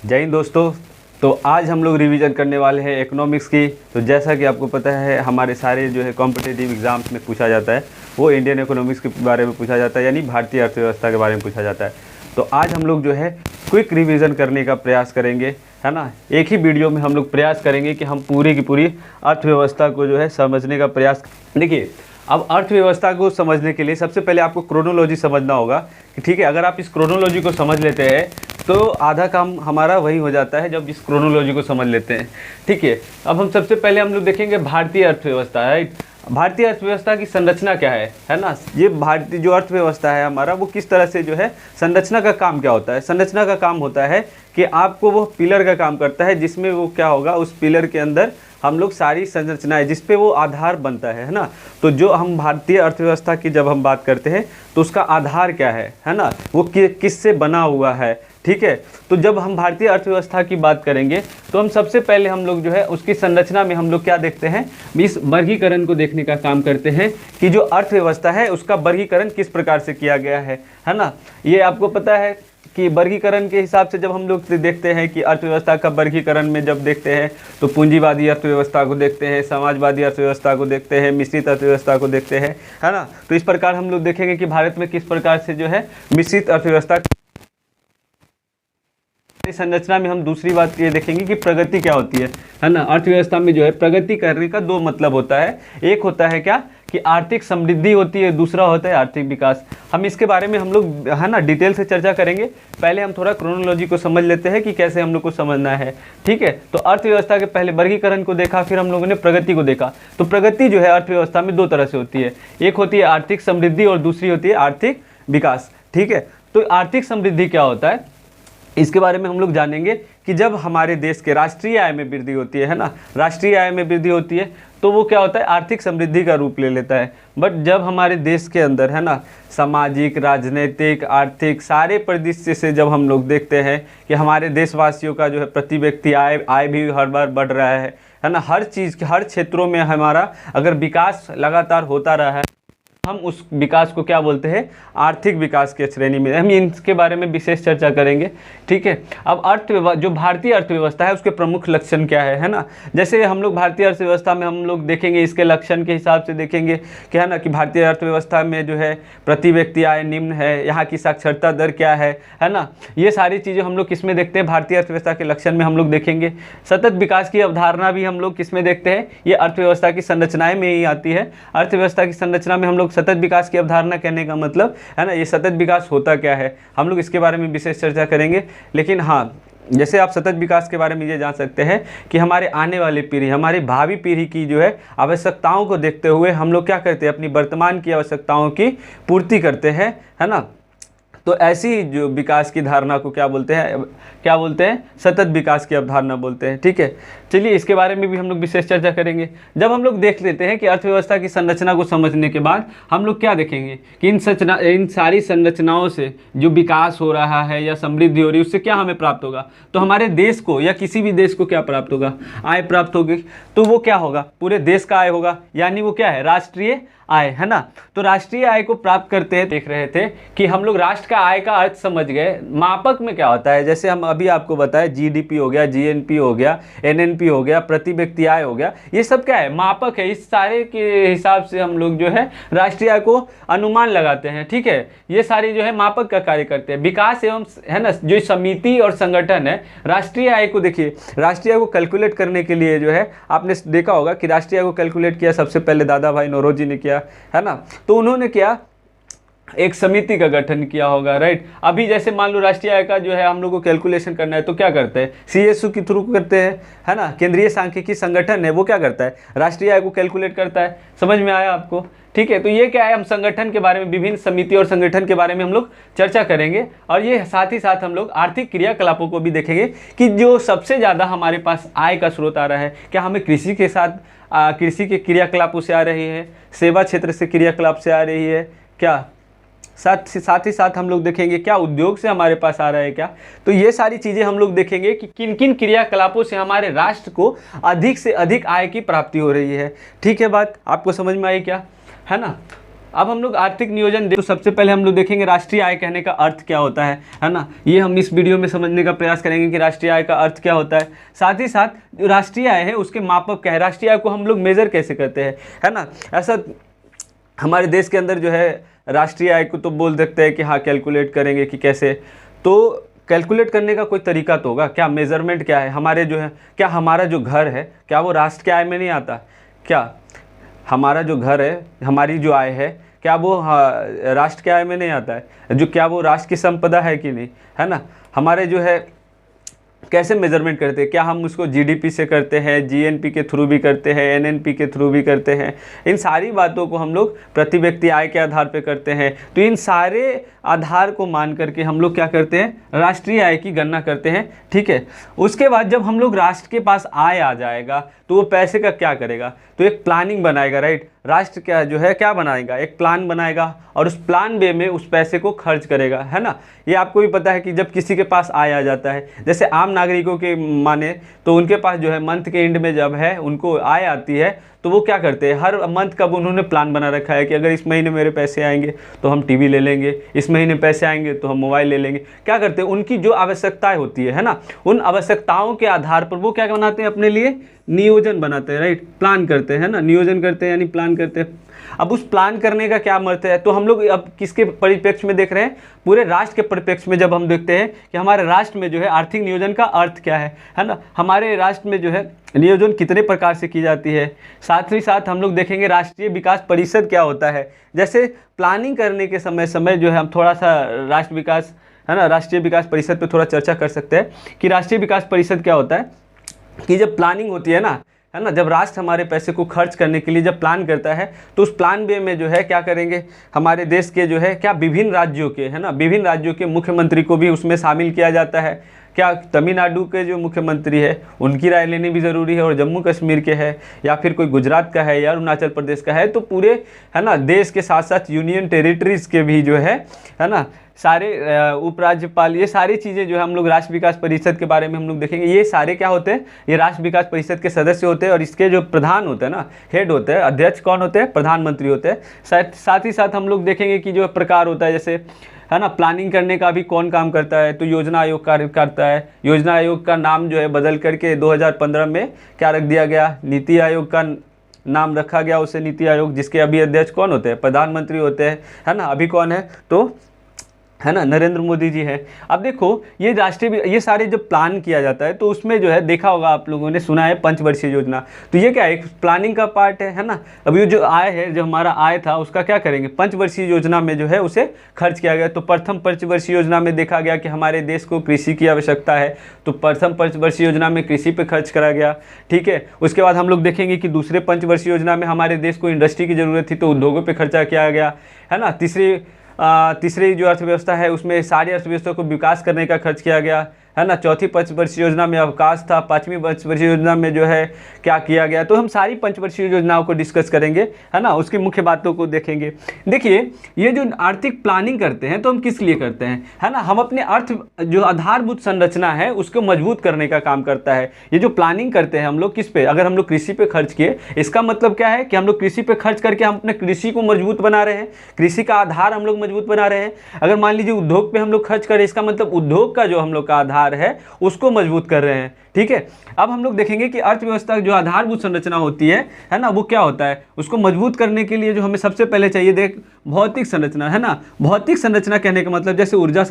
जय हिंद दोस्तों। तो आज हम लोग रिवीजन करने वाले हैं इकोनॉमिक्स की। तो जैसा कि आपको पता है हमारे सारे जो है कॉम्पिटिटिव एग्ज़ाम्स में पूछा जाता है वो इंडियन इकोनॉमिक्स के बारे में पूछा जाता है, यानी भारतीय अर्थव्यवस्था के बारे में पूछा जाता है। तो आज हम लोग जो है क्विक रिवीजन करने का प्रयास करेंगे, है ना। एक ही वीडियो में हम लोग प्रयास करेंगे कि हम पूरी की पूरी अर्थव्यवस्था को जो है समझने का प्रयास। देखिए, अब अर्थव्यवस्था को समझने के लिए सबसे पहले आपको क्रोनोलॉजी समझना होगा कि ठीक है, अगर आप इस क्रोनोलॉजी को समझ लेते हैं तो आधा काम हमारा वही हो जाता है जब इस क्रोनोलॉजी को समझ लेते हैं। ठीक है, अब हम सबसे पहले हम लोग देखेंगे भारतीय अर्थव्यवस्था, राइट। भारतीय अर्थव्यवस्था की संरचना क्या है ना। ये भारतीय जो अर्थव्यवस्था है हमारा, वो किस तरह से जो है संरचना का काम क्या होता है। संरचना का काम होता है कि आपको वो पिलर का काम करता है, जिसमें वो क्या होगा, उस पिलर के अंदर हम लोग सारी संरचनाएं जिस पे वो आधार बनता है ना। तो जो हम भारतीय अर्थव्यवस्था की जब हम बात करते हैं तो उसका आधार क्या है ना, वो किससे बना हुआ है। ठीक है, तो जब हम भारतीय अर्थव्यवस्था की बात करेंगे तो हम सबसे पहले हम लोग जो है उसकी संरचना में हम लोग क्या देखते हैं, इस वर्गीकरण को देखने का काम करते हैं कि जो अर्थव्यवस्था है उसका वर्गीकरण किस प्रकार से किया गया है ना। ये आपको पता है कि वर्गीकरण के हिसाब से जब हम लोग देखते हैं कि अर्थव्यवस्था का वर्गीकरण में जब देखते हैं तो पूंजीवादी अर्थव्यवस्था को देखते हैं, समाजवादी अर्थव्यवस्था को देखते हैं, मिश्रित अर्थव्यवस्था को देखते हैं, है ना। तो इस प्रकार हम लोग देखेंगे कि भारत में किस प्रकार से जो है मिश्रित अर्थव्यवस्था संरचना में हम दूसरी बात ये देखेंगे कि प्रगति क्या होती है ना। अर्थव्यवस्था में जो है प्रगति करने का दो मतलब होता है। एक होता है क्या कि आर्थिक समृद्धि होती है, दूसरा होता है आर्थिक विकास। हम इसके बारे में हम लोग है ना डिटेल से चर्चा करेंगे। पहले हम थोड़ा क्रोनोलॉजी को समझ लेते हैं कि कैसे हम लोग को समझना है। ठीक है, तो अर्थव्यवस्था के पहले वर्गीकरण को देखा, फिर हम लोगों ने प्रगति को देखा। तो प्रगति जो है अर्थव्यवस्था में दो तरह से होती है, एक होती है आर्थिक समृद्धि और दूसरी होती है आर्थिक विकास। ठीक है, तो आर्थिक समृद्धि क्या होता है इसके बारे में हम लोग जानेंगे कि जब हमारे देश के राष्ट्रीय आय में वृद्धि होती है ना, राष्ट्रीय आय में वृद्धि होती है तो वो क्या होता है, आर्थिक समृद्धि का रूप ले लेता है। बट जब हमारे देश के अंदर है ना सामाजिक, राजनीतिक, आर्थिक सारे परिदृश्य से जब हम लोग देखते हैं कि हमारे देशवासियों का जो है प्रति व्यक्ति आय भी हर बार बढ़ रहा है ना। हर चीज़ हर क्षेत्रों में हमारा अगर विकास लगातार होता रहा है, हम उस विकास को क्या बोलते हैं, आर्थिक विकास के श्रेणी में। हम इसके बारे में विशेष चर्चा करेंगे। ठीक है, अब जो भारतीय अर्थव्यवस्था है उसके प्रमुख लक्षण क्या है ना। जैसे हम लोग भारतीय अर्थव्यवस्था में हम लोग देखेंगे, इसके लक्षण के हिसाब से देखेंगे क्या है ना कि भारतीय अर्थव्यवस्था में जो है प्रति व्यक्ति आय निम्न है, यहाँ की साक्षरता दर क्या है ना। ये सारी चीज़ें हम लोग किस में देखते हैं, भारतीय अर्थव्यवस्था के लक्षण में हम लोग देखेंगे। सतत विकास की अवधारणा भी हम लोग किस में देखते हैं, ये अर्थव्यवस्था की संरचनाएं में ही आती है। अर्थव्यवस्था की संरचना में हम लोग सतत विकास की अवधारणा कहने का मतलब है ना, ये सतत विकास होता क्या है, हम लोग इसके बारे में विशेष चर्चा करेंगे। लेकिन हाँ, जैसे आप सतत विकास के बारे में ये जान सकते हैं कि हमारे आने वाली पीढ़ी, हमारी भावी पीढ़ी की जो है आवश्यकताओं को देखते हुए हम लोग क्या करते हैं, अपनी वर्तमान की आवश्यकताओं की पूर्ति करते हैं, है ना। तो ऐसी जो विकास की धारणा को क्या बोलते हैं, सतत विकास की अवधारणा बोलते हैं। ठीक है, चलिए इसके बारे में भी हम लोग विशेष चर्चा करेंगे। जब हम लोग देख लेते हैं कि अर्थव्यवस्था की संरचना को समझने के बाद हम लोग क्या देखेंगे कि इन सारी संरचनाओं से जो विकास हो रहा है या समृद्धि हो रही है उससे क्या हमें प्राप्त होगा। तो हमारे देश को या किसी भी देश को क्या प्राप्त होगा, आय प्राप्त होगी। तो वो क्या होगा, पूरे देश का आय होगा, यानी वो क्या है, राष्ट्रीय आय, है ना। तो राष्ट्रीय आय को प्राप्त करते हैं, देख रहे थे कि हम लोग राष्ट्र का आय का अर्थ समझ गए। मापक में क्या होता है, जैसे हम अभी आपको बताए जीडीपी हो गया, जीएनपी हो गया, एनएनपी हो गया, प्रति व्यक्ति आय हो गया, ये सब क्या है, मापक है। इस सारे के हिसाब से हम लोग जो है राष्ट्रीय आय को अनुमान लगाते हैं। ठीक है, ये सारी जो है मापक का कार्य करते हैं। विकास एवं है ना जो समिति और संगठन है, राष्ट्रीय आय को देखिए, राष्ट्रीय आय को कैलकुलेट करने के लिए जो है आपने देखा होगा कि राष्ट्रीय आय को कैलकुलेट किया सबसे पहले दादा भाई नौरोजी ने किया, है ना। तो उन्होंने क्या, एक समिति का गठन किया होगा, राइट। अभी जैसे मान लो राष्ट्रीय आय का जो है हम लोग को कैलकुलेशन करना है तो क्या करते हैं, सीएसयू के थ्रू करते हैं, है ना। केंद्रीय सांख्यिकी संगठन है वो क्या करता है, राष्ट्रीय आय को कैलकुलेट करता है। समझ में आया आपको। ठीक है, तो ये क्या है, हम संगठन के बारे में, विभिन्न समिति और संगठन के बारे में हम लोग चर्चा करेंगे। और ये साथ ही साथ हम लोग आर्थिक क्रियाकलापों को भी देखेंगे कि जो सबसे ज़्यादा हमारे पास आय का स्रोत आ रहा है, क्या हमें कृषि के साथ कृषि के क्रियाकलापों से आ रही है, सेवा क्षेत्र से क्रियाकलाप से आ रही है क्या, साथ ही साथ हम लोग देखेंगे क्या उद्योग से हमारे पास आ रहा है क्या। तो ये सारी चीज़ें हम लोग देखेंगे कि किन किन क्रियाकलापों से हमारे राष्ट्र को अधिक से अधिक आय की प्राप्ति हो रही है। ठीक है, बात आपको समझ में आई क्या, है ना। अब हम लोग आर्थिक नियोजन तो सबसे पहले हम लोग देखेंगे राष्ट्रीय आय कहने का अर्थ क्या होता है ना। ये हम इस वीडियो में समझने का प्रयास करेंगे कि राष्ट्रीय आय का अर्थ क्या होता है। साथ ही साथ जो राष्ट्रीय आय है उसके मापक क्या है, राष्ट्रीय आय को हम लोग मेजर कैसे करते हैं, है ना। ऐसा हमारे देश के अंदर जो है राष्ट्रीय आय को तो बोल सकते हैं कि हाँ कैलकुलेट करेंगे कि कैसे, तो कैलकुलेट करने का कोई तरीका तो होगा क्या, मेजरमेंट क्या है हमारे जो है, क्या हमारा जो घर है क्या वो राष्ट्र की आय में नहीं आता, क्या हमारा जो घर है हमारी जो आय है क्या वो राष्ट्र की आय में नहीं आता है, जो क्या वो राष्ट्र की संपदा है कि नहीं, है ना। हमारे जो है कैसे मेजरमेंट करते हैं, क्या हम उसको जीडीपी से करते हैं, जीएनपी के थ्रू भी करते हैं, एनएनपी के थ्रू भी करते हैं, इन सारी बातों को हम लोग प्रति व्यक्ति आय के आधार पे करते हैं। तो इन सारे आधार को मान करके हम लोग क्या करते हैं, राष्ट्रीय आय की गणना करते हैं, ठीक है। उसके बाद जब हम लोग राष्ट्र के पास आय आ जाएगा तो वो पैसे का क्या करेगा, तो एक प्लानिंग बनाएगा, राइट। राष्ट्र क्या जो है क्या बनाएगा, एक प्लान बनाएगा और उस प्लान वे में उस पैसे को खर्च करेगा, है ना। ये आपको भी पता है कि जब किसी के पास आय आ जाता है, जैसे आम नागरिकों के माने तो उनके पास जो है मंथ के एंड में जब है उनको आय आती है तो वो क्या करते हैं, हर मंथ का उन्होंने प्लान बना रखा है कि अगर इस महीने मेरे पैसे आएंगे तो हम टीवी ले लेंगे, इस महीने पैसे आएंगे तो हम मोबाइल ले लेंगे। क्या करते हैं, उनकी जो आवश्यकताएं होती है ना, उन आवश्यकताओं के आधार पर वो क्या बनाते हैं, अपने लिए नियोजन बनाते हैं, राइट। प्लान करते हैं ना, नियोजन करते हैं यानी प्लान करते हैं। अब उस प्लान करने का क्या अर्थ है, तो हम लोग अब किसके परिप्रेक्ष्य में देख रहे हैं, पूरे राष्ट्र के परिप्रेक्ष्य में जब हम देखते हैं कि हमारे राष्ट्र में जो है आर्थिक नियोजन का अर्थ क्या है ना। हमारे राष्ट्र में जो है नियोजन कितने प्रकार से की जाती है, साथ ही साथ हम लोग देखेंगे राष्ट्रीय विकास परिषद क्या होता है। जैसे प्लानिंग करने के समय जो है हम थोड़ा सा राष्ट्र विकास, है ना, राष्ट्रीय विकास परिषद पे थोड़ा चर्चा कर सकते हैं कि राष्ट्रीय विकास परिषद क्या होता है। कि जब प्लानिंग होती है ना, है ना, जब राष्ट्र हमारे पैसे को खर्च करने के लिए जब प्लान करता है तो उस प्लान वे में जो है क्या करेंगे, हमारे देश के जो है क्या विभिन्न राज्यों के, है ना, विभिन्न राज्यों के मुख्यमंत्री को भी उसमें शामिल किया जाता है। क्या तमिलनाडु के जो मुख्यमंत्री है उनकी राय लेनी भी ज़रूरी है, और जम्मू कश्मीर के है या फिर कोई गुजरात का है या अरुणाचल प्रदेश का है, तो पूरे, है ना, देश के साथ साथ यूनियन टेरिटरीज़ के भी जो है ना, सारे उपराज्यपाल, ये सारी चीज़ें जो है हम लोग राष्ट्र विकास परिषद के बारे में हम लोग देखेंगे। ये सारे क्या होते हैं, ये राष्ट्र विकास परिषद के सदस्य होते हैं और इसके जो प्रधान होते हैं ना, हेड होते हैं, अध्यक्ष कौन होते हैं, प्रधानमंत्री होते हैं। साथ ही साथ हम लोग देखेंगे कि जो प्रकार होता है, जैसे, है ना, प्लानिंग करने का भी कौन काम करता है, तो योजना आयोग कार्य करता है। योजना आयोग का नाम जो है बदल करके 2015 में क्या रख दिया गया, नीति आयोग का नाम रखा गया उसे, नीति आयोग, जिसके अभी अध्यक्ष कौन होते हैं, प्रधानमंत्री होते हैं, है ना। अभी कौन है, तो है ना, नरेंद्र मोदी जी हैं। अब देखो ये राष्ट्रीय, ये सारे जब प्लान किया जाता है तो उसमें जो है देखा होगा आप लोगों ने, सुना है पंचवर्षीय योजना, तो ये क्या है, एक प्लानिंग का पार्ट है ना। अब ये जो आय है, जो हमारा आय था उसका क्या करेंगे, पंचवर्षीय योजना में जो है उसे खर्च किया गया। तो प्रथम पंचवर्षीय योजना में देखा गया कि हमारे देश को कृषि की आवश्यकता है, तो प्रथम पंचवर्षीय योजना में कृषि पे खर्च करा गया, ठीक है। उसके बाद हम लोग देखेंगे कि दूसरे पंचवर्षीय योजना में हमारे देश को इंडस्ट्री की ज़रूरत थी तो उद्योगों पर खर्चा किया गया, है ना। तीसरी जो अर्थव्यवस्था है उसमें सारी अर्थव्यवस्था को विकास करने का खर्च किया गया, है ना। चौथी पंचवर्षीय योजना में अवकाश था, पांचवी पंचवर्षीय योजना में जो है क्या किया गया। तो हम सारी पंचवर्षीय योजनाओं को डिस्कस करेंगे, है ना, उसकी मुख्य बातों को देखेंगे। देखिए ये जो आर्थिक प्लानिंग करते हैं तो हम किस लिए करते हैं, है ना, हम अपने अर्थ जो आधारभूत संरचना है उसको मजबूत करने का काम करता है। ये जो प्लानिंग करते हैं हम लोग किस पे, अगर हम लोग कृषि पे खर्च किए, इसका मतलब क्या है कि हम लोग कृषि पे खर्च करके हम अपने कृषि को मजबूत बना रहे हैं, कृषि का आधार हम लोग मजबूत बना रहे हैं। अगर मान लीजिए उद्योग पे हम लोग खर्च करें, इसका मतलब उद्योग का जो हम लोग का आधार है उसको मजबूत कर रहे हैं, ठीक है। अब हम लोग देखेंगे कि अर्थव्यवस्था जो आधारभूत संरचना होती है ना, वो क्या होता है, उसको मजबूत करने के लिए जो हमें सबसे पहले चाहिए, देख, भौतिक संरचना, है ना। भौतिक संरचना कहने का मतलब जैसे ऊर्जा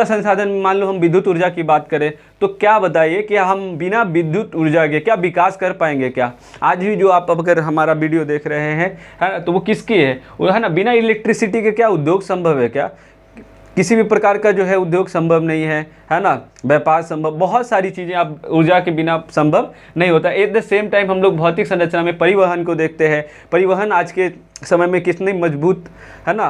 संसाधन में मान लो हम विद्युत ऊर्जा की बात करें तो क्या बताइए कि हम बिना विद्युत ऊर्जा के क्या विकास कर पाएंगे क्या। आज भी जो आप अगर हमारा वीडियो देख रहे हैं, है ना, तो वो किसकी है, वो, है ना, बिना इलेक्ट्रिसिटी के क्या उद्योग संभव है क्या, किसी भी प्रकार का जो है उद्योग संभव नहीं है ना, व्यापार संभव, बहुत सारी चीज़ें आप ऊर्जा के बिना संभव नहीं होता। एट द सेम टाइम हम लोग भौतिक संरचना में परिवहन को देखते हैं। परिवहन आज के समय में कितनी मजबूत, है ना,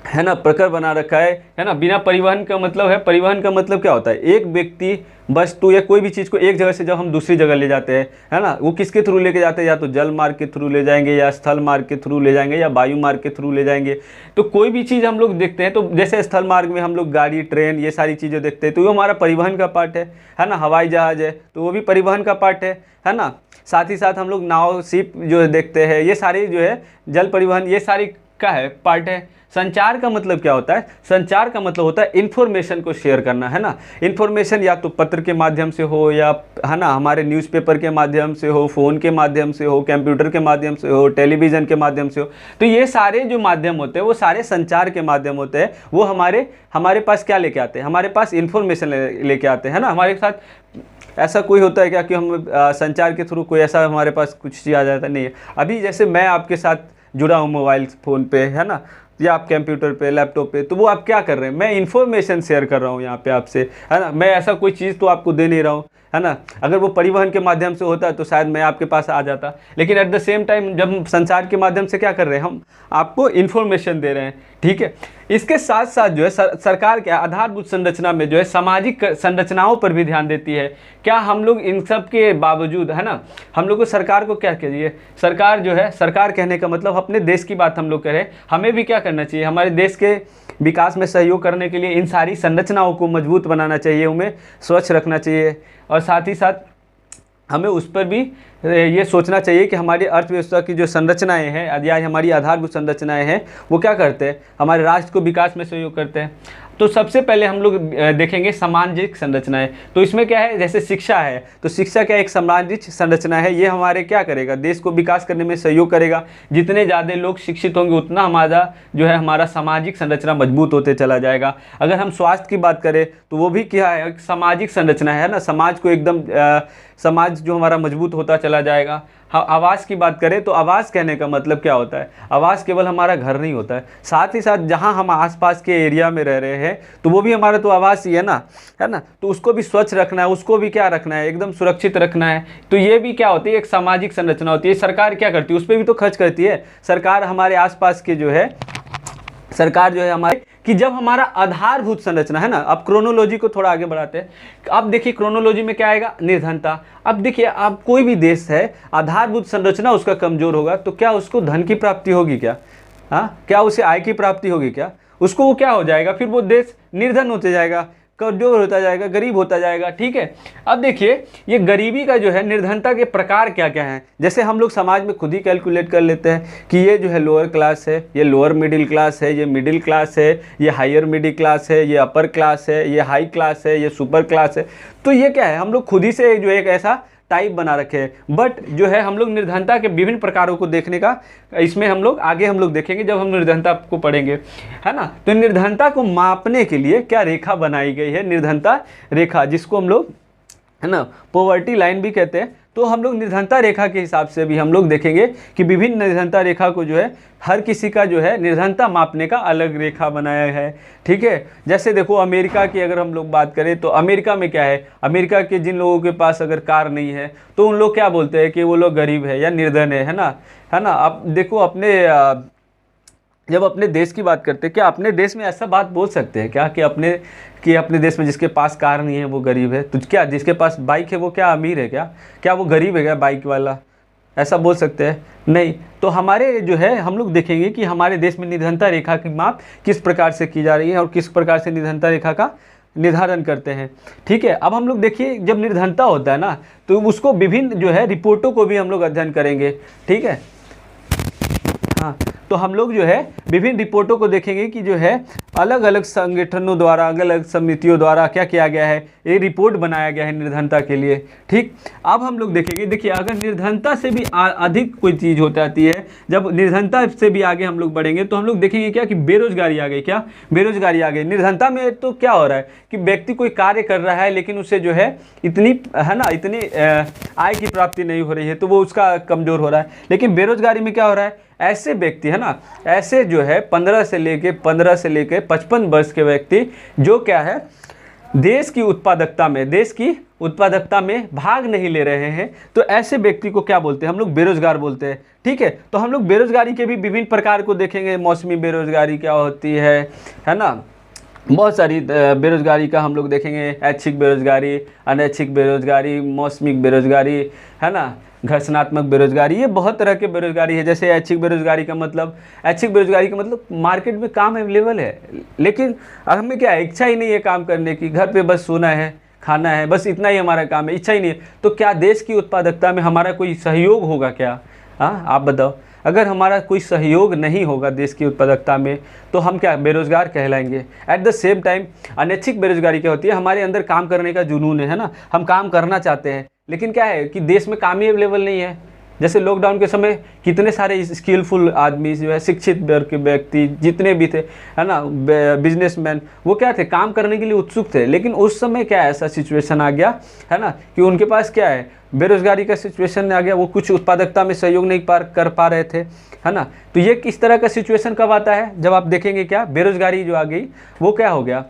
है ना, प्रकर बना रखा है ना। बिना परिवहन का मतलब है, परिवहन का मतलब क्या होता है, एक व्यक्ति वस्तु या कोई भी चीज़ को एक जगह से जब हम दूसरी जगह ले जाते हैं, है ना, वो किसके थ्रू लेके जाते हैं, या तो जल मार्ग के थ्रू ले जाएंगे, या स्थल मार्ग के थ्रू ले जाएंगे, या वायु मार्ग के थ्रू ले जाएंगे। तो कोई भी चीज़ हम लोग देखते हैं, तो जैसे स्थल मार्ग में हम लोग गाड़ी, ट्रेन, ये सारी चीज़ें देखते हैं, तो वो हमारा परिवहन का पार्ट है ना। हवाई जहाज़ है तो वो भी परिवहन का पार्ट है ना। साथ ही साथ हम लोग नाव, शिप जो देखते हैं, ये सारी जो है जल परिवहन, ये सारी का है पार्ट है। संचार का मतलब क्या होता है, संचार का मतलब होता है इन्फॉर्मेशन को शेयर करना, है ना। इन्फॉर्मेशन या तो पत्र के माध्यम से हो, या है ना हमारे न्यूज़पेपर के माध्यम से हो, फ़ोन के माध्यम से हो, कंप्यूटर के माध्यम से हो, टेलीविज़न के माध्यम से हो। तो ये सारे जो माध्यम होते हैं वो सारे संचार के माध्यम होते हैं। वो हमारे पास क्या लेके आते हैं, हमारे पास इन्फॉर्मेशन लेके आते हैं, है ना। हमारे साथ ऐसा कोई होता है क्या कि हम संचार के थ्रू कोई ऐसा हमारे पास कुछ चीज़ आ जाता नहीं है। अभी जैसे मैं आपके साथ जुड़ा हूँ मोबाइल फ़ोन पे, है ना, या आप कंप्यूटर पे, लैपटॉप पे, तो वो आप क्या कर रहे हैं, मैं इन्फॉर्मेशन शेयर कर रहा हूँ यहाँ पे आपसे, है ना। मैं ऐसा कोई चीज़ तो आपको दे नहीं रहा हूँ, है ना। अगर वो परिवहन के माध्यम से होता तो शायद मैं आपके पास आ जाता, लेकिन एट द सेम टाइम जब हम संचार के माध्यम से क्या कर रहे हैं, हम आपको इन्फॉर्मेशन दे रहे हैं, ठीक है। इसके साथ साथ जो है सरकार क्या आधारभूत संरचना में जो है सामाजिक संरचनाओं पर भी ध्यान देती है। क्या हम लोग इन सब के बावजूद, है ना, हम लोग को सरकार को क्या चाहिए, सरकार जो है, सरकार कहने का मतलब अपने देश की बात हम लोग करें, हमें भी क्या करना चाहिए, हमारे देश के विकास में सहयोग करने के लिए इन सारी संरचनाओं को मजबूत बनाना चाहिए, उन्हें स्वच्छ रखना चाहिए, और साथ ही साथ हमें उस पर भी ये सोचना चाहिए कि हमारी अर्थव्यवस्था की जो संरचनाएं हैं या हमारी आधारभूत संरचनाएं हैं वो क्या करते हैं, हमारे राष्ट्र को विकास में सहयोग करते हैं। तो सबसे पहले हम लोग देखेंगे सामाजिक संरचनाएं। तो इसमें क्या है, जैसे शिक्षा है, तो शिक्षा क्या एक सामाजिक संरचना है। ये हमारे क्या करेगा, देश को विकास करने में सहयोग करेगा। जितने ज़्यादा लोग शिक्षित होंगे उतना हमारा जो है हमारा सामाजिक संरचना मजबूत होते चला जाएगा। अगर हम स्वास्थ्य की बात करें तो वो भी क्या है, एक सामाजिक संरचना है ना। समाज को एकदम समाज जो हमारा मजबूत होता चला जाएगा। हाँ, आवास की बात करें तो आवास कहने का मतलब क्या होता है, आवास केवल हमारा घर नहीं होता है, साथ ही साथ जहाँ हम आसपास के एरिया में रह रहे हैं तो वो भी हमारा तो आवास ही है ना, है ना। तो उसको भी स्वच्छ रखना है, उसको भी क्या रखना है, एकदम सुरक्षित रखना है। तो ये भी क्या होती है, एक सामाजिक संरचना होती है। सरकार क्या करती है, उस पर भी तो खर्च करती है सरकार। हमारे आसपास के जो है सरकार जो है हमारे, कि जब हमारा आधारभूत संरचना है ना। अब क्रोनोलॉजी को थोड़ा आगे बढ़ाते हैं। अब देखिए क्रोनोलॉजी में क्या आएगा, निर्धनता। अब देखिए आप कोई भी देश है, आधारभूत संरचना उसका कमजोर होगा तो क्या उसको धन की प्राप्ति होगी क्या, हाँ, क्या उसे आय की प्राप्ति होगी क्या, उसको वो क्या हो जाएगा, फिर वो देश निर्धन होते जाएगा, कमजोर होता जाएगा, गरीब होता जाएगा, ठीक है। अब देखिए ये गरीबी का जो है, निर्धनता के प्रकार क्या क्या हैं। जैसे हम लोग समाज में खुद ही कैलकुलेट कर लेते हैं कि ये जो है लोअर क्लास है, ये लोअर मिडिल क्लास है, ये मिडिल क्लास है, ये हायर मिडिल क्लास है, ये अपर क्लास है, ये हाई क्लास है, ये सुपर क्लास है। तो ये क्या है, हम लोग खुद ही से जो एक ऐसा टाइप बना रखे हैं। बट जो है हम लोग निर्धनता के विभिन्न प्रकारों को देखने का, इसमें हम लोग आगे हम लोग देखेंगे जब हम निर्धनता को पढ़ेंगे, है ना। तो निर्धनता को मापने के लिए क्या रेखा बनाई गई है, निर्धनता रेखा, जिसको हम लोग, है ना, पॉवर्टी लाइन भी कहते हैं। तो हम लोग निर्धनता रेखा के हिसाब से भी हम लोग देखेंगे कि विभिन्न निर्धनता रेखा को जो है हर किसी का जो है निर्धनता मापने का अलग रेखा बनाया है, ठीक है। जैसे देखो अमेरिका की अगर हम लोग बात करें तो अमेरिका में क्या है, अमेरिका के जिन लोगों के पास अगर कार नहीं है तो उन लोग क्या बोलते हैं कि वो लोग गरीब है या निर्धन है ना, है ना। अब देखो अपने जब अपने देश की बात करते हैं, क्या अपने देश में ऐसा बात बोल सकते हैं क्या कि अपने देश में जिसके पास कार नहीं है वो गरीब है, तो क्या जिसके पास बाइक है वो क्या अमीर है, क्या वो गरीब है क्या बाइक वाला, ऐसा बोल सकते हैं? नहीं। तो हमारे जो है हम लोग देखेंगे कि हमारे देश में निर्धनता रेखा की माप किस प्रकार से की जा रही है और किस प्रकार से निर्धनता रेखा का निर्धारण करते हैं, ठीक है। अब हम लोग देखिए जब निर्धनता होता है ना तो उसको विभिन्न जो है रिपोर्टों को भी हम लोग अध्ययन करेंगे, ठीक है। हाँ, तो हम लोग जो है विभिन्न रिपोर्टों को देखेंगे कि जो है अलग अलग संगठनों द्वारा, अलग अलग समितियों द्वारा क्या किया गया है, ये रिपोर्ट बनाया गया है निर्धनता के लिए, ठीक। अब हम लोग देखेंगे, देखिए अगर निर्धनता से भी अधिक कोई चीज़ हो जाती है, जब निर्धनता से भी आगे हम लोग बढ़ेंगे तो हम लोग देखेंगे क्या कि बेरोजगारी आ गई, क्या बेरोजगारी आ गई। निर्धनता में तो क्या हो रहा है कि व्यक्ति कोई कार्य कर रहा है लेकिन उसे जो है इतनी, है ना, इतनी आय की प्राप्ति नहीं हो रही है तो वो उसका कमज़ोर हो रहा है। लेकिन बेरोजगारी में क्या हो रहा है, ऐसे व्यक्ति, है ना, ऐसे जो है 15 से लेके 55 वर्ष के व्यक्ति जो क्या है देश की उत्पादकता में भाग नहीं ले रहे हैं, तो ऐसे व्यक्ति को क्या बोलते हैं, हम लोग बेरोजगार बोलते हैं। ठीक है, तो हम लोग बेरोजगारी के भी विभिन्न प्रकार को देखेंगे। मौसमी बेरोजगारी क्या होती है ना, बहुत सारी बेरोजगारी का हम लोग देखेंगे। ऐच्छिक बेरोजगारी, अनैच्छिक बेरोजगारी, मौसमिक बेरोजगारी, है ना, घर्षणात्मक बेरोजगारी, ये बहुत तरह के बेरोजगारी है। जैसे ऐच्छिक बेरोजगारी का मतलब मार्केट में काम अवेलेबल है, लेकिन हमें क्या है, इच्छा ही नहीं है काम करने की, घर पे बस सोना है, खाना है, बस इतना ही हमारा काम है, इच्छा ही नहीं है। तो क्या देश की उत्पादकता में हमारा कोई सहयोग होगा क्या? हाँ, आप बताओ। अगर हमारा कोई सहयोग नहीं होगा देश की उत्पादकता में, तो हम क्या बेरोजगार कहलाएंगे। एट द सेम टाइम अनैच्छिक बेरोजगारी क्या होती है, हमारे अंदर काम करने का जुनून है ना, हम काम करना चाहते हैं, लेकिन क्या है कि देश में काम ही अवेलेबल नहीं है। जैसे लॉकडाउन के समय कितने सारे स्किलफुल आदमी जो है, शिक्षित वर्ग के व्यक्ति जितने भी थे, है ना, बिजनेसमैन, वो क्या थे, काम करने के लिए उत्सुक थे, लेकिन उस समय क्या ऐसा सिचुएशन आ गया है ना कि उनके पास क्या है, बेरोजगारी का सिचुएशन आ गया, वो कुछ उत्पादकता में सहयोग नहीं कर पा रहे थे, है ना। तो ये किस तरह का सिचुएशन कब आता है, जब आप देखेंगे क्या बेरोजगारी जो आ गई वो क्या हो गया,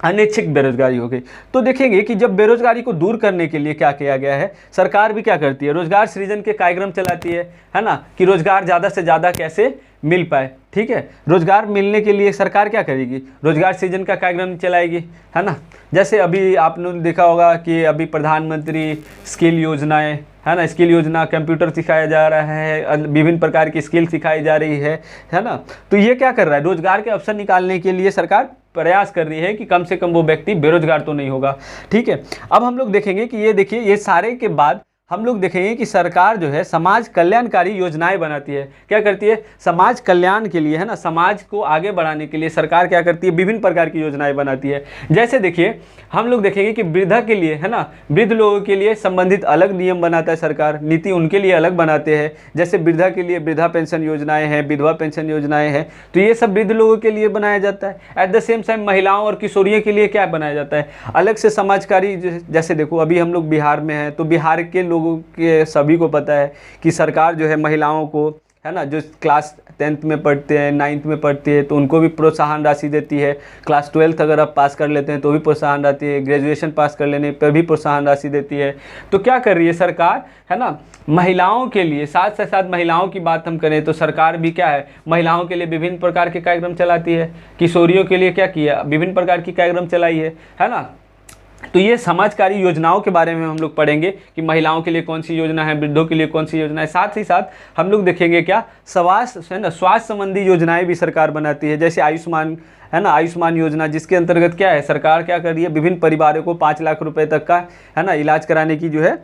अनैच्छिक बेरोजगारी हो गई। तो देखेंगे कि जब बेरोजगारी को दूर करने के लिए क्या किया गया है, सरकार भी क्या करती है, रोजगार सृजन के कार्यक्रम चलाती है ना, कि रोजगार ज़्यादा से ज़्यादा कैसे मिल पाए। ठीक है, रोजगार मिलने के लिए सरकार क्या करेगी, रोजगार सृजन का कार्यक्रम चलाएगी, है ना। जैसे अभी आपने देखा होगा कि अभी प्रधानमंत्री स्किल योजनाएं, है ना, स्किल योजना, कंप्यूटर सिखाया जा रहा है, विभिन्न प्रकार की स्किल सिखाई जा रही है ना। तो ये क्या कर रहा है, रोजगार के अवसर निकालने के लिए सरकार प्रयास कर रही है कि कम से कम वो व्यक्ति बेरोजगार तो नहीं होगा। ठीक है, अब हम लोग देखेंगे कि ये देखिए, ये सारे के बाद हम लोग देखेंगे कि सरकार जो है समाज कल्याणकारी योजनाएं बनाती है। क्या करती है, समाज कल्याण के लिए, है ना, समाज को आगे बढ़ाने के लिए सरकार क्या करती है, विभिन्न प्रकार की योजनाएं बनाती है। जैसे देखिए, हम लोग देखेंगे कि वृद्धा के लिए, है ना, वृद्ध लोगों के लिए संबंधित अलग नियम बनाता है सरकार, नीति उनके लिए अलग बनाते हैं। जैसे वृद्धा के लिए वृद्धा पेंशन योजनाएं हैं, विधवा पेंशन योजनाएं हैं, तो ये सब वृद्ध लोगों के लिए बनाया जाता है। एट द सेम टाइम महिलाओं और किशोरियों के लिए क्या बनाया जाता है, अलग से समाजकारी। जैसे देखो, अभी हम लोग बिहार में हैं, तो बिहार के लोगों के सभी को पता है कि सरकार जो है महिलाओं को, है ना, जो क्लास 10th में पढ़ते हैं, 9th में पढ़ती है, तो उनको भी प्रोत्साहन राशि देती है। क्लास 12th अगर आप पास कर लेते हैं तो भी प्रोत्साहन राशि है, ग्रेजुएशन पास कर लेने पर भी प्रोत्साहन राशि देती है। तो क्या कर रही है सरकार, है ना, महिलाओं के लिए, साथ से साथ महिलाओं की बात हम करें तो सरकार भी क्या है, महिलाओं के लिए विभिन्न प्रकार के कार्यक्रम चलाती है। किशोरियों के लिए क्या किया, विभिन्न प्रकार की कार्यक्रम चलाई है ना। तो ये समाजकारी योजनाओं के बारे में हम लोग पढ़ेंगे कि महिलाओं के लिए कौन सी योजना है, वृद्धों के लिए कौन सी योजना है। साथ ही साथ हम लोग देखेंगे क्या, स्वास्थ्य, है ना, स्वास्थ्य संबंधी योजनाएं भी सरकार बनाती है। जैसे आयुष्मान, है ना, आयुष्मान योजना, जिसके अंतर्गत क्या है, सरकार क्या कर रही है, विभिन्न परिवारों को 5 लाख रुपए तक का, है ना, इलाज कराने की जो है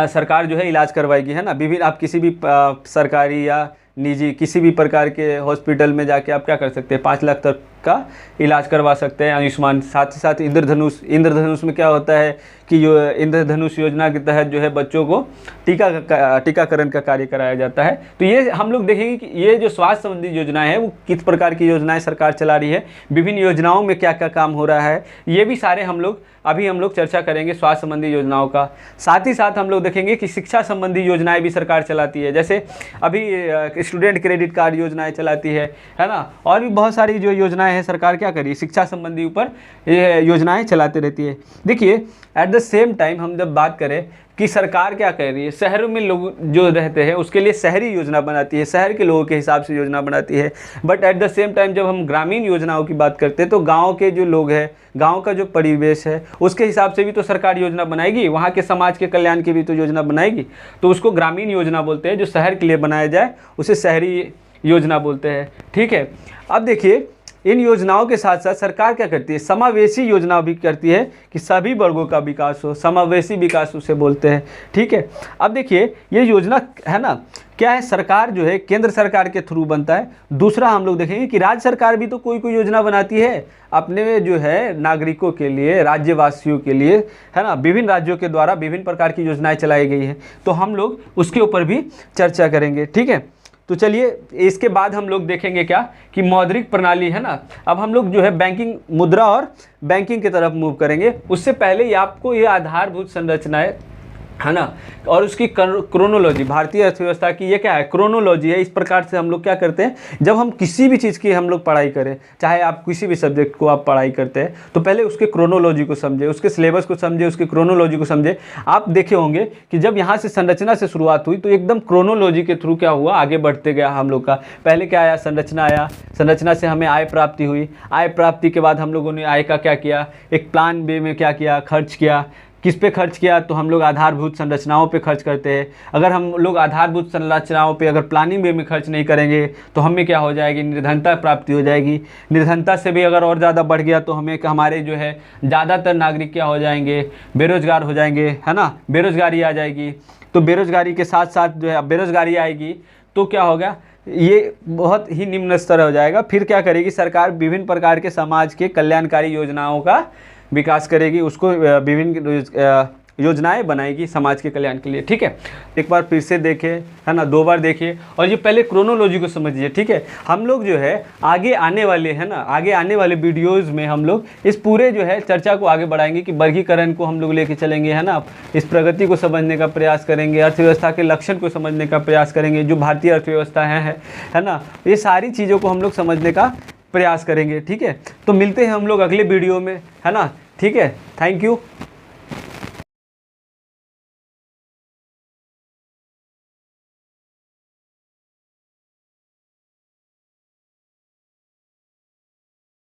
सरकार जो है इलाज करवाएगी, है ना। विभिन्न आप किसी भी सरकारी या निजी किसी भी प्रकार के हॉस्पिटल में जाके आप क्या कर सकते हैं, 5 लाख तक का इलाज करवा सकते हैं आयुष्मान। साथ ही साथ इंद्रधनुष में क्या होता है कि जो इंद्रधनुष योजना के तहत जो है बच्चों को टीकाकरण का कार्य कराया जाता है। तो ये हम लोग देखेंगे कि ये जो स्वास्थ्य संबंधी योजनाएं हैं वो किस प्रकार की योजनाएं सरकार चला रही है, विभिन्न योजनाओं में क्या क्या काम हो रहा है, ये भी सारे हम लोग चर्चा करेंगे स्वास्थ्य संबंधी योजनाओं का। साथ ही साथ हम लोग देखेंगे कि शिक्षा संबंधी योजनाएं भी सरकार चलाती है। जैसे अभी स्टूडेंट क्रेडिट कार्ड योजनाएं चलाती है ना, और भी बहुत सारी जो योजनाएं हैं सरकार क्या करिए, शिक्षा संबंधी ऊपर ये योजनाएं चलाती रहती है। देखिए, एट द सेम टाइम हम जब बात करें कि सरकार क्या कर रही है, शहरों में लोग जो रहते हैं उसके लिए शहरी योजना बनाती है, शहर के लोगों के हिसाब से योजना बनाती है। But at the same time जब हम ग्रामीण योजनाओं की बात करते हैं तो गांव के जो लोग हैं, गांव का जो परिवेश है उसके हिसाब से भी तो सरकार योजना बनाएगी, वहाँ के समाज के कल्याण की भी तो योजना बनाएगी। तो उसको ग्रामीण योजना बोलते हैं, जो शहर के लिए बनाया जाए उसे शहरी योजना बोलते हैं। ठीक है, अब देखिए, इन योजनाओं के साथ साथ सरकार क्या करती है, समावेशी योजना भी करती है कि सभी वर्गों का विकास हो, समावेशी विकास उसे बोलते हैं। ठीक है, अब देखिए, ये योजना है ना, क्या है, सरकार जो है केंद्र सरकार के थ्रू बनता है। दूसरा हम लोग देखेंगे कि राज्य सरकार भी तो कोई कोई योजना बनाती है अपने जो है नागरिकों के लिए, राज्यवासियों के लिए, है ना। विभिन्न राज्यों के द्वारा विभिन्न प्रकार की योजनाएं चलाई गई हैं, तो हम लोग उसके ऊपर भी चर्चा करेंगे। ठीक है, तो चलिए, इसके बाद हम लोग देखेंगे क्या कि मौद्रिक प्रणाली, है ना। अब हम लोग जो है बैंकिंग, मुद्रा और बैंकिंग की तरफ मूव करेंगे। उससे पहले ही आपको ये आधारभूत संरचनाएं है ना। और उसकी क्रोनोलॉजी, भारतीय अर्थव्यवस्था की ये क्या है, क्रोनोलॉजी है। इस प्रकार से हम लोग क्या करते हैं, जब हम किसी भी चीज़ की हम लोग पढ़ाई करें, चाहे आप किसी भी सब्जेक्ट को आप पढ़ाई करते हैं, तो पहले उसके क्रोनोलॉजी को समझे, उसके सिलेबस को समझे, उसकी क्रोनोलॉजी को समझे। आप देखे होंगे कि जब यहाँ से संरचना से शुरुआत हुई तो एकदम क्रोनोलॉजी के थ्रू क्या हुआ, आगे बढ़ते गया हम लोग का। पहले क्या आया, संरचना आया, संरचना से हमें आय प्राप्ति हुई, आय प्राप्ति के बाद हम लोगों ने आय का क्या किया, एक प्लान वे में क्या किया, खर्च किया। किस पे खर्च किया, तो हम लोग आधारभूत संरचनाओं पे खर्च करते हैं। अगर हम लोग आधारभूत संरचनाओं पे अगर प्लानिंग वे में खर्च नहीं करेंगे तो हमें क्या हो जाएगी, निर्धनता प्राप्ति हो जाएगी। निर्धनता से भी अगर और ज़्यादा बढ़ गया तो हमें हमारे जो है ज़्यादातर नागरिक क्या हो जाएंगे, बेरोजगार हो जाएंगे, है ना, बेरोजगारी आ जाएगी। तो बेरोजगारी के साथ साथ जो है बेरोजगारी आएगी तो क्या होगा, ये बहुत ही निम्न स्तर हो जाएगा। फिर क्या करेगी सरकार, विभिन्न प्रकार के समाज के कल्याणकारी योजनाओं का विकास करेगी, उसको विभिन्न योजनाएं बनाएगी समाज के कल्याण के लिए। ठीक है, एक बार फिर से देखें, है ना, 2 बार देखिए, और ये पहले क्रोनोलॉजी को समझिए। ठीक है, हम लोग जो है आगे आने वाले, है ना, आगे आने वाले वीडियोज़ में हम लोग इस पूरे जो है चर्चा को आगे बढ़ाएंगे कि वर्गीकरण को हम लोग लेके चलेंगे, है ना, इस प्रगति को समझने का प्रयास करेंगे, अर्थव्यवस्था के लक्षण को समझने का प्रयास करेंगे, जो भारतीय अर्थव्यवस्था है ना, ये सारी चीज़ों को हम लोग समझने का प्रयास करेंगे। ठीक है, तो मिलते हैं हम लोग अगले वीडियो में, है ना। ठीक है, थैंक यू।